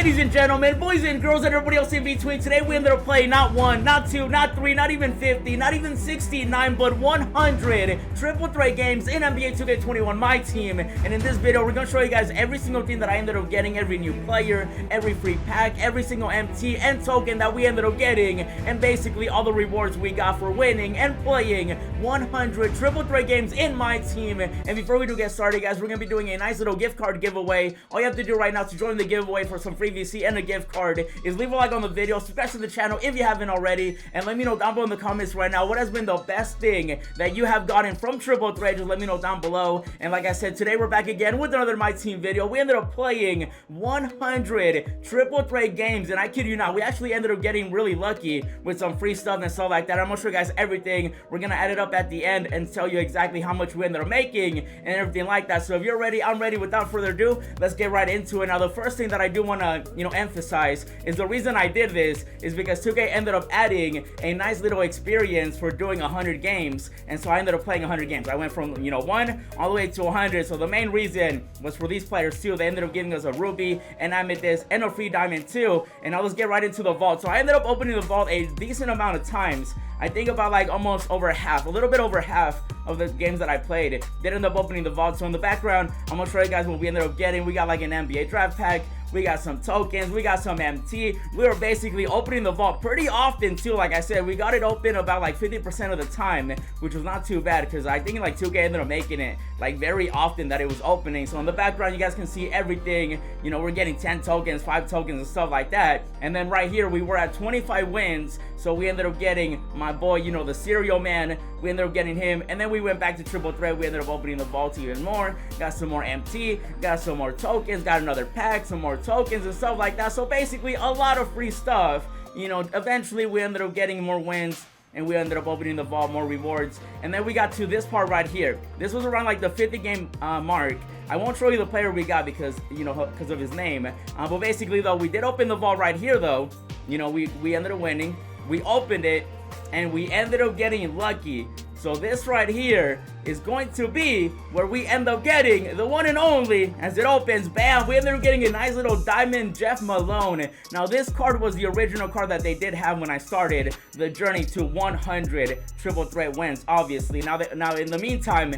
ladies and gentlemen, boys and girls, and everybody else in between, today we ended up playing not 1, not 2, not 3, not even 50, not even 69, but 100 triple threat games in NBA 2K21 MyTeam. And in this video, we're going to show you guys every single thing that I ended up getting, every new player, every free pack, every single MT and token that we ended up getting, and basically all the rewards we got for winning and playing 100 triple threat games in MyTeam. And before we do get started, guys, we're going to be doing a nice little gift card giveaway. All you have to do right now to join the giveaway for some free VC and a gift card is leave a like on the video, subscribe to the channel if you haven't already, and let me know down below in the comments right now what has been the best thing that you have gotten from triple threat. Just let me know down below. And like I said, today we're back again with another MyTeam video. We ended up playing 100 triple threat games, and I kid you not, we actually ended up getting really lucky with some free stuff and stuff like that. I'm gonna show you guys everything. We're gonna add it up at the end and tell you exactly how much we ended up making and everything like that. So if you're ready, I'm ready. Without further ado, let's get right into it. Now, the first thing that I do want to emphasize is the reason I did this is because 2K ended up adding a nice little experience for doing 100 games, and so I ended up playing 100 games. I went from 1 all the way to 100. So the main reason was for these players too. They ended up giving us a ruby, an amethyst, and a free diamond too. And now let's get right into the vault. So I ended up opening the vault a decent amount of times. I think about like almost over half, a little bit over half of the games that I played did end up opening the vault. So in the background, I'm gonna show you guys what we ended up getting. We got like an NBA draft pack, we got some tokens, we got some MT. We were basically opening the vault pretty often too. Like I said, we got it open about like 50% of the time, which was not too bad because I think like 2K ended up making it like very often that it was opening. So in the background, you guys can see everything. We're getting 10 tokens, 5 tokens and stuff like that. And then right here, we were at 25 wins. So we ended up getting my boy, the cereal man. We ended up getting him, and then we went back to triple threat. We ended up opening the vault even more, got some more MT, got some more tokens, got another pack, some more tokens and stuff like that. So basically a lot of free stuff. Eventually we ended up getting more wins, and we ended up opening the vault, more rewards. And then we got to this part right here. This was around like the 50 game mark. I won't show you the player we got because because of his name, but basically though, we did open the vault right here though. We ended up winning. We opened it and we ended up getting lucky. So this right here is going to be where we end up getting the one and only. As it opens, bam, we ended up getting a nice little diamond Jeff Malone. Now this card was the original card that they did have when I started the journey to 100 triple threat wins, obviously. Now in the meantime,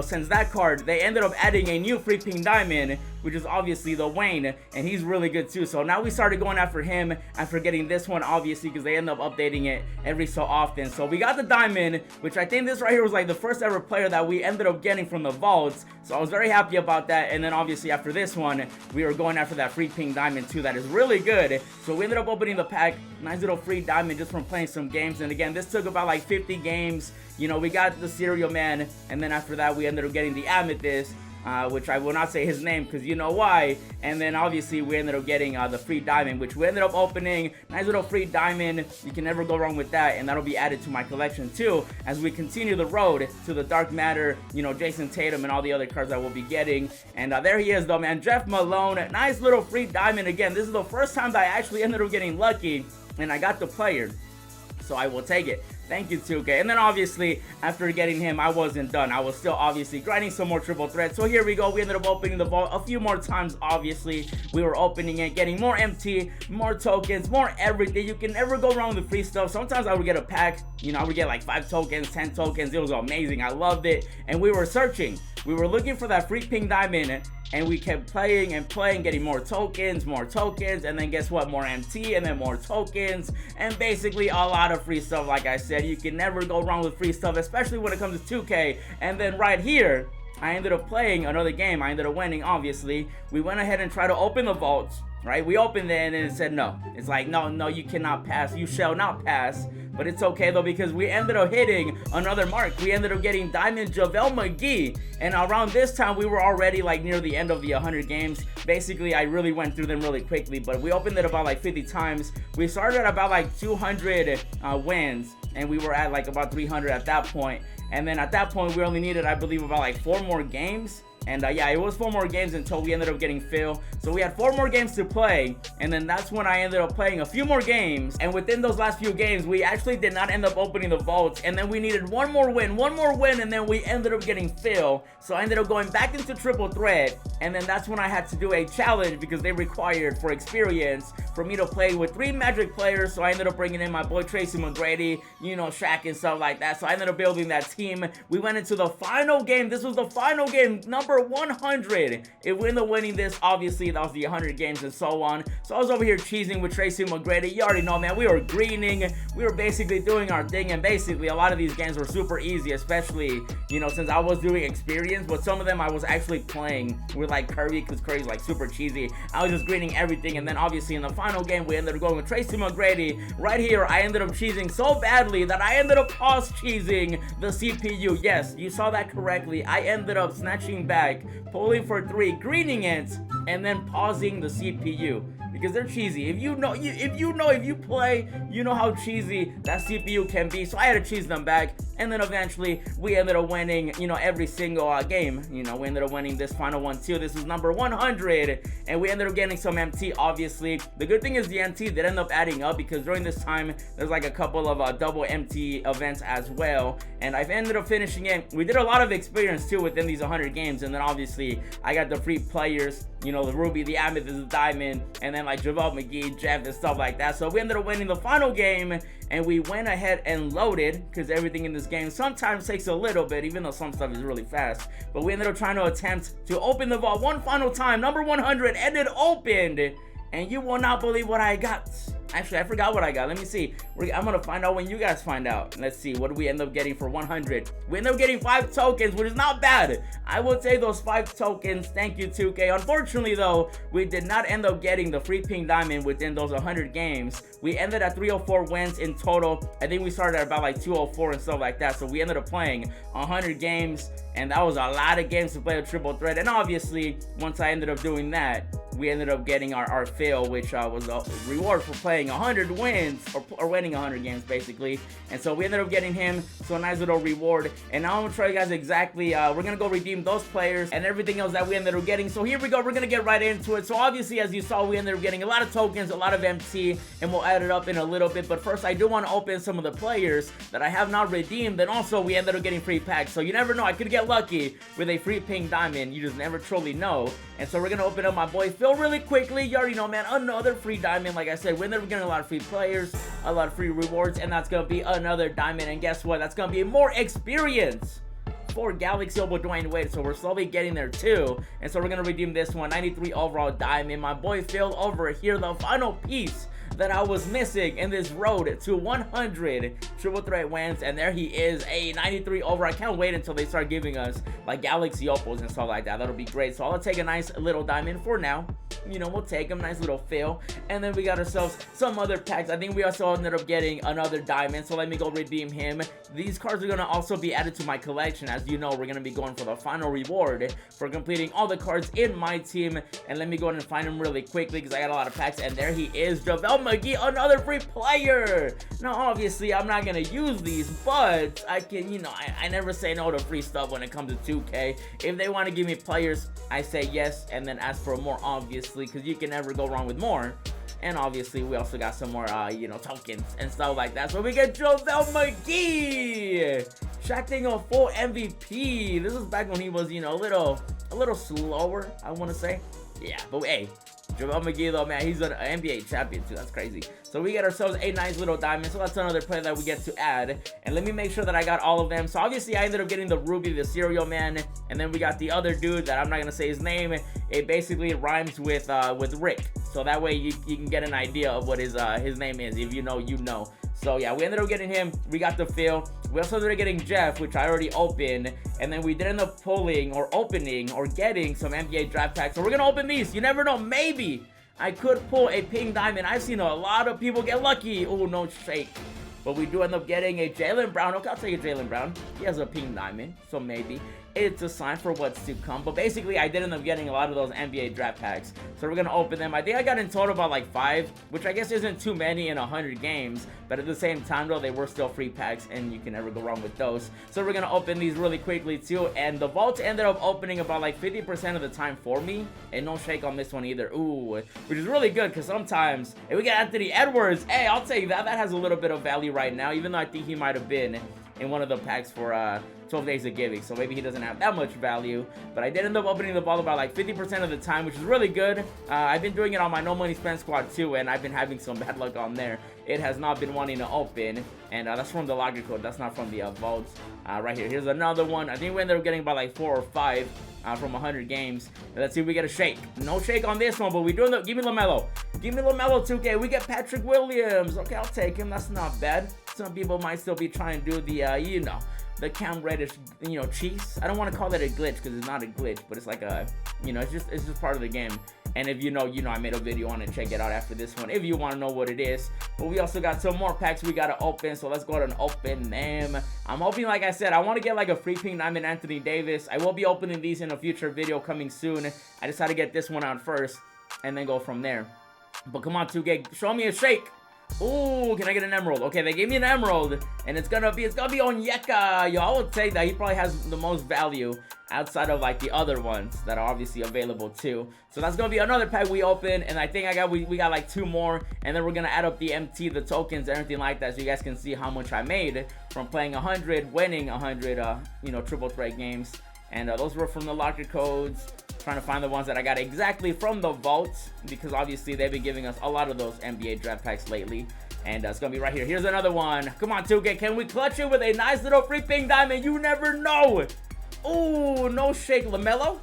since that card, they ended up adding a new free pink diamond, which is obviously the Wayne, and he's really good too. So now we started going after him after getting this one, obviously, because they end up updating it every so often. So we got the diamond, which I think this right here was like the first ever player that we ended up getting from the vaults. So I was very happy about that. And then obviously after this one, we were going after that free pink diamond too. That is really good. So we ended up opening the pack, nice little free diamond just from playing some games. And again, this took about like 50 games. We got the cereal man, and then after that we ended up getting the amethyst, which I will not say his name because you know why. And then obviously we ended up getting the free diamond, which we ended up opening. Nice little free diamond. You can never go wrong with that, and that'll be added to my collection too as we continue the road to the dark matter, Jason Tatum and all the other cards that we'll be getting. And there he is though, man, Jeff Malone. Nice little free diamond. Again, this is the first time that I actually ended up getting lucky and I got the player, so I will take it. Thank you, 2K. And then obviously, after getting him, I wasn't done. I was still obviously grinding some more triple threats. So here we go. We ended up opening the vault a few more times, obviously. We were opening it, getting more MT, more tokens, more everything. You can never go wrong with free stuff. Sometimes I would get a pack. I would get like 5 tokens, 10 tokens. It was amazing. I loved it. And we were searching. We were looking for that free pink diamond. And we kept playing and playing, getting more tokens, and then guess what? More MT, and then more tokens, and basically a lot of free stuff. Like I said, you can never go wrong with free stuff, especially when it comes to 2K. And then right here, I ended up playing another game. I ended up winning, obviously. We went ahead and tried to open the vaults, right? We opened it and it said no. It's like, no, you cannot pass. You shall not pass. But it's okay though, because we ended up hitting another mark. We ended up getting Diamond JaVale McGee. And around this time, we were already like near the end of the 100 games. Basically, I really went through them really quickly, but we opened it about like 50 times. We started at about like 200 wins, and we were at like about 300 at that point. And then at that point, we only needed, I believe, about like 4 more games And yeah, it was 4 more games until we ended up getting Phil. So we had 4 more games to play, and then that's when I ended up playing a few more games. And within those last few games, we actually did not end up opening the vaults, and then we needed one more win, and then we ended up getting Phil. So I ended up going back into triple threat, and then that's when I had to do a challenge because they required for experience for me to play with 3 Magic players. So I ended up bringing in my boy Tracy McGrady, you know, Shaq and stuff like that. So I ended up building that team. We went into the final game. This was the final game, number 100. If we ended up winning this, obviously that was the 100 games and so on. So I was over here cheesing with Tracy McGrady. You already know, man, we were greening. We were basically doing our thing, and basically a lot of these games were super easy, especially, you know, since I was doing experience, but some of them I was actually playing with like Curry, because Curry's like super cheesy. I was just greening everything, and then obviously in the final game we ended up going with Tracy McGrady. Right here I ended up cheesing so badly that I ended up pause cheesing the CPU. Yes, you saw that correctly. I ended up snatching back, pulling for 3, greening it, and then pausing the CPU. Because they're cheesy. If you play, you know how cheesy that CPU can be. So I had to cheese them back, and then eventually we ended up winning, you know, every single game. You know, we ended up winning this final one too. This is number 100, and we ended up getting some MT. Obviously, the good thing is the MT did end up adding up, because during this time there's like a couple of double MT events as well, and I've ended up finishing it. We did a lot of experience too within these 100 games, and then obviously I got the free players. You know, the Ruby, the Amethyst, the Diamond, and then like JaVale McGee, Jeff, and stuff like that. So we ended up winning the final game, and we went ahead and loaded, because everything in this game sometimes takes a little bit, even though some stuff is really fast. But we ended up trying to attempt to open the vault one final time, number 100, and it opened, and you will not believe what I got. Actually, I forgot what I got. Let me see. I'm gonna find out when you guys find out. Let's see. What do we end up getting for 100? We end up getting 5 tokens, which is not bad. I will take those 5 tokens. Thank you, 2K. Unfortunately, though, we did not end up getting the free pink diamond within those 100 games. We ended at 304 wins in total. I think we started at about like 204 and stuff like that. So we ended up playing 100 games, and that was a lot of games to play a triple threat. And obviously, once I ended up doing that, we ended up getting our fail, which was a reward for playing 100 wins, or winning 100 games basically. And so we ended up getting him, so a nice little reward. And now I'm gonna show you guys exactly, we're gonna go redeem those players and everything else that we ended up getting. So here we go, we're gonna get right into it. So obviously, as you saw, we ended up getting a lot of tokens, a lot of MT, and we'll add it up in a little bit. But first, I do want to open some of the players that I have not redeemed, and also we ended up getting free packs. So you never know, I could get lucky with a free pink diamond. You just never truly know. And so we're gonna open up my boy Phil really quickly. You already know, man, another free diamond. Like I said, we're getting a lot of free players, a lot of free rewards, and that's gonna be another diamond. And guess what? That's gonna be more experience for Galaxy Obo Dwayne Wade. So we're slowly getting there too. And so we're gonna redeem this one, 93 overall diamond. My boy Phil over here, the final piece that I was missing in this road to 100 triple threat wins, and there he is, a 93 over. I can't wait until they start giving us like Galaxy Opals and stuff like that. That'll be great. So I'll take a nice little diamond for now. You know, we'll take him, nice little fill. And then we got ourselves some other packs. I think we also ended up getting another diamond, so let me go redeem him. These cards are gonna also be added to my collection. As you know, we're gonna be going for the final reward for completing all the cards in my team. And let me go ahead and find him really quickly, because I got a lot of packs. And there he is, JaVale McGee, another free player. Now obviously I'm not gonna use these, but I can, you know, I never say no to free stuff when it comes to 2K. If they want to give me players, I say yes, and then ask for more, obviously, because you can never go wrong with more. And obviously we also got some more you know, tokens and stuff like that. So we get JaVale McGee, shacking a full MVP. This is back when he was, you know, a little slower, I want to say. Yeah, but hey, JaVale McGee though, man, he's an NBA champion too. That's crazy. So we get ourselves a nice little diamond. So that's another player that we get to add. And let me make sure that I got all of them. So obviously I ended up getting the Ruby, the Cereal Man, and then we got the other dude that I'm not gonna say his name. It basically rhymes with Rick. So that way you can get an idea of what his name is. If you know, you know. So yeah, we ended up getting him. We got the Phil. We also ended up getting Jeff, which I already opened. And then we did end up pulling or opening or getting some NBA draft packs. So we're gonna open these. You never know, maybe I could pull a pink diamond. I've seen a lot of people get lucky. Oh, no shake. But we do end up getting a Jaylen Brown. Okay, I'll take a Jaylen Brown. He has a pink diamond, so maybe. it's a sign for what's to come. But basically, I did end up getting a lot of those NBA draft packs, so we're gonna open them. I think I got in total about like 5, which I guess isn't too many in 100 games, but at the same time though, they were still free packs, and you can never go wrong with those. So we're gonna open these really quickly too, and the vault ended up opening about like 50% of the time for me, and no shake on this one either. Ooh, which is really good, because sometimes if we get Anthony Edwards, hey, I'll take that. That has a little bit of value right now, even though I think he might have been in one of the packs for 12 days of giving, so maybe he doesn't have that much value. But I did end up opening the vault about like 50% of the time, which is really good. I've been doing it on my no money spend squad too, and I've been having some bad luck on there. It has not been wanting to open, and that's from the logger code. That's not from the vaults. Right here, here's another one. I think we ended up getting about like 4 or 5 from 100 games. Let's see if we get a shake. No shake on this one, but we doing the, give me LaMelo. Give me LaMelo 2K. We get Patrick Williams. Okay, I'll take him. That's not bad. Some people might still be trying to do the, you know, the Cam Reddish, you know, cheese. I don't want to call it a glitch, because it's not a glitch, but it's like a, you know, it's just part of the game. And if you know, I made a video on it. Check it out after this one if you want to know what it is. But we also got some more packs we got to open, so let's go ahead and open them. I'm hoping, like I said, I want to get like a free pink diamond Anthony Davis. I will be opening these in a future video coming soon. I just had to get this one out first and then go from there. But come on, 2K, show me a shake. Ooh, can I get an emerald? Okay, they gave me an emerald, and it's gonna be Onyeka. Yo, I would say that he probably has the most value outside of like the other ones that are obviously available too. So that's gonna be another pack we open, and I think we got like 2 more, and then we're gonna add up the MT, the tokens, everything like that, so you guys can see how much I made from playing 100, winning 100, you know, triple threat games. And those were from the locker codes. Trying to find the ones that I got exactly from the vault, because obviously they've been giving us a lot of those NBA draft packs lately. And it's gonna be right here. Here's another one. Come on, 2K, can we clutch it with a nice little free pink diamond? You never know. Ooh, no shake. LaMelo.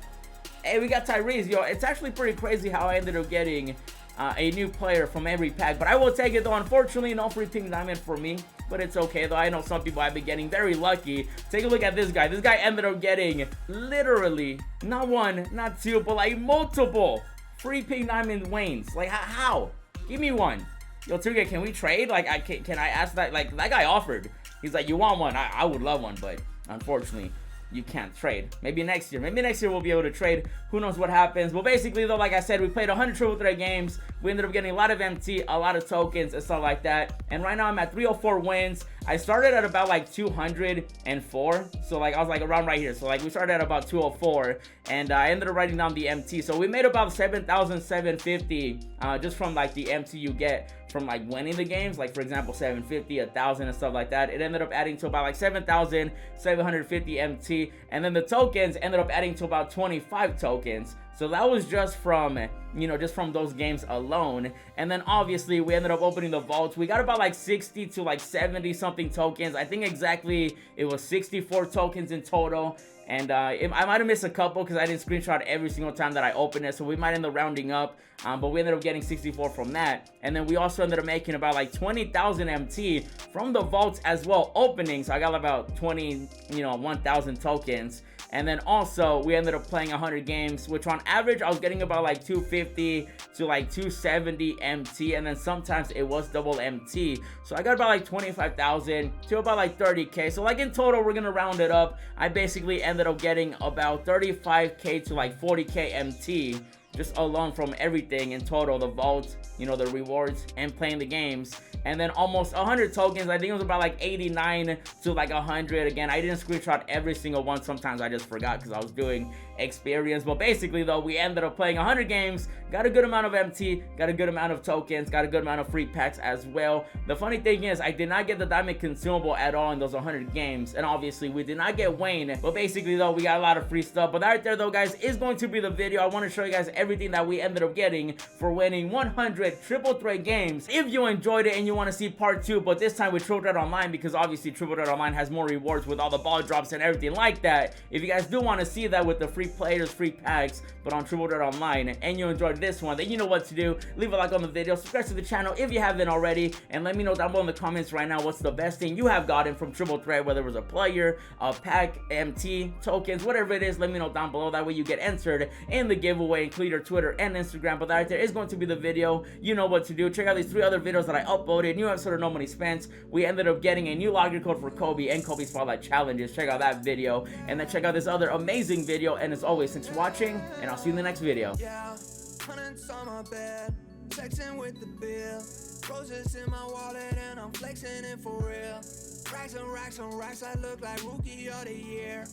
Hey, we got Tyrese. Yo, it's actually pretty crazy how I ended up getting a new player from every pack, but I will take it though. Unfortunately, no free pink diamond for me, but it's okay though. I know some people have been getting very lucky. Take a look at this guy. This guy ended up getting literally not 1, not 2, but like multiple free pink diamond Waynes. Like how? Give me one. Yo, 2K, can we trade? Like, can I ask that? Like, that guy offered. He's like, you want one? I would love one, but unfortunately, you can't trade. Maybe next year. Maybe next year we'll be able to trade. Who knows what happens. But basically though, like I said, we played 100 triple threat games. We ended up getting a lot of MT, a lot of tokens and stuff like that. And right now I'm at 304 wins. I started at about like 204. So like I was like around right here. So like we started at about 204, and I ended up writing down the MT. So we made about 7,750 just from like the MT you get from like winning the games. Like for example, 750, 1,000 and stuff like that. It ended up adding to about like 7,750 MT, and then the tokens ended up adding to about 25 tokens. So that was just from, you know, just from those games alone. And then obviously we ended up opening the vaults. We got about like 60 to like 70 something tokens. I think exactly it was 64 tokens in total. And I might have missed a couple because I didn't screenshot every single time that I opened it, so we might end up rounding up, but we ended up getting 64 from that. And then we also ended up making about like 20,000 MT from the vaults as well opening. So I got about 1,000 tokens. And then also we ended up playing 100 games, which on average I was getting about like 250 to like 270 MT, and then sometimes it was double MT. So I got about like 25,000 to about like 30k. So like in total, we're gonna round it up. I basically ended up getting about 35k to like 40k MT just alone from everything in total, the vaults, you know, the rewards and playing the games. And then almost 100 tokens. I think it was about like 89 to like 100. Again, I didn't screenshot every single one. Sometimes I just forgot because I was doing experience. But basically though, we ended up playing 100 games, got a good amount of MT, got a good amount of tokens, got a good amount of free packs as well. The funny thing is, I did not get the diamond consumable at all in those 100 games, and obviously we did not get Wayne. But basically though, we got a lot of free stuff. But that right there though, guys, is going to be the video. I want to show you guys everything that we ended up getting for winning 100 triple threat games. If you enjoyed it and you want to see part 2, but this time with Triple Threat Online, because obviously Triple Threat Online has more rewards with all the ball drops and everything like that. If you guys do want to see that with the free free players, free packs, but on Triple Threat Online, and you enjoyed this one, then you know what to do. Leave a like on the video, subscribe to the channel if you haven't already, and let me know down below in the comments right now what's the best thing you have gotten from Triple Threat, whether it was a player, a pack, MT, tokens, whatever it is. Let me know down below. That way you get entered in the giveaway. Include your Twitter and Instagram. But that right there is going to be the video. You know what to do. Check out these 3 other videos that I uploaded. New episode of No Money Spent. We ended up getting a new login code for Kobe and Kobe Spotlight Challenges. Check out that video. And then check out this other amazing video. And as always, thanks for watching, and I'll see you in the next video. Yeah, hundreds on my bed, texting with the bill. Roses in my wallet and I'm flexing it for real. Racks and racks and racks, I look like rookie of the year.